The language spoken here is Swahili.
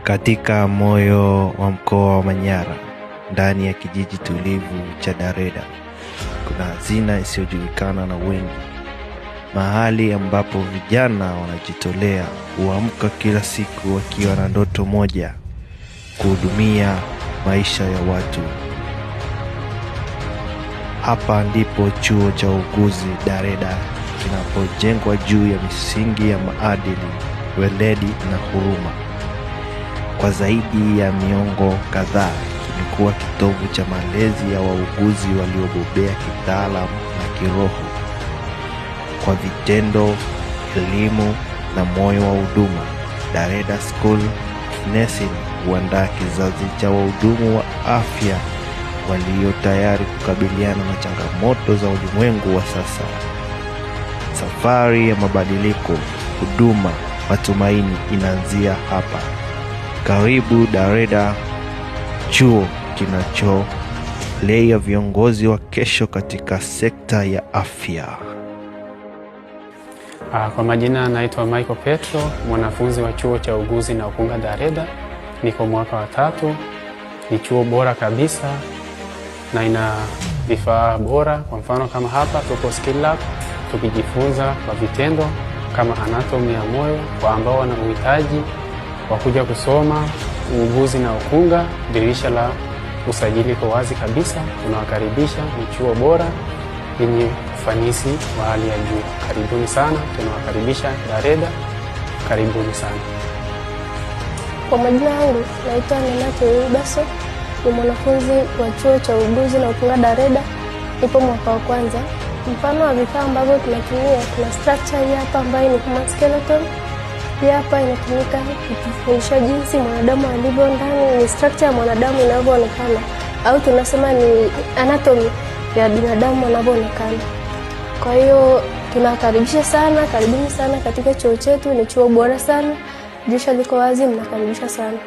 Katika moyo wa mkoa wa Manyara, ndani ya kijiji tulivu cha Dareda, kuna hazina isiyojulikana na wengi. Mahali ambapo vijana wanajitolea huamka kila siku wakiwa na ndoto moja: kuhudumia maisha ya watu. Hapa ndipo chuo cha uuguzi Dareda kinapojengwa juu ya misingi ya maadili, weledi na huruma. Kwa zaidi ya miongo kadhaa kimekuwa kitovu cha malezi ya wauguzi waliobobea kitaalamu na kiroho. Kwa vitendo, elimu na moyo wa huduma, Dareda School of Nursing huandaa kizazi cha wahudumu wa afya walio tayari kukabiliana na changamoto za ulimwengu wa sasa. Safari ya mabadiliko, huduma, matumaini inaanzia hapa. Karibu Dareda, chuo kinacholea viongozi wa kesho katika sekta ya afya. Kwa majina naitwa Michael Petro, mwanafunzi wa chuo cha uuguzi na ukunga Dareda. Niko mwaka wa 3. Ni chuo bora kabisa na ina vifaa bora. Kwa mfano kama hapa tuko skill lab tukijifunza kwa vitendo kama anatomy ya moyo kwa ambao wana uhitaji wa kuja kusoma uuguzi na ukunga. Dirisha la usajili kwa wazi kabisa. Tunawakaribisha, ni chuo bora yenye ufanisi wa hali ya juu. Karibuni sana, tunawakaribisha Dareda. Karibuni sana. Kwa majina yangu naitwa Nenato Ubaso, ni mwanafunzi wa chuo cha uuguzi na ukunga Dareda. Nipo mwaka wa 1. Mfano wa vifaa ambavyo tunatumia, kuna structure hii hapa ambayo ni human skeleton. Hii hapa inatumika kutufundisha jinsi mwanadamu alivyo ndani, ni structure ya mwanadamu inavyoonekana, au tunasema ni anatomy ya binadamu anavyoonekana. Kwa hiyo tunakaribisha sana, karibuni sana katika chuo chetu. Ni chuo bora sana, dirisha liko wazi, mnakaribisha sana.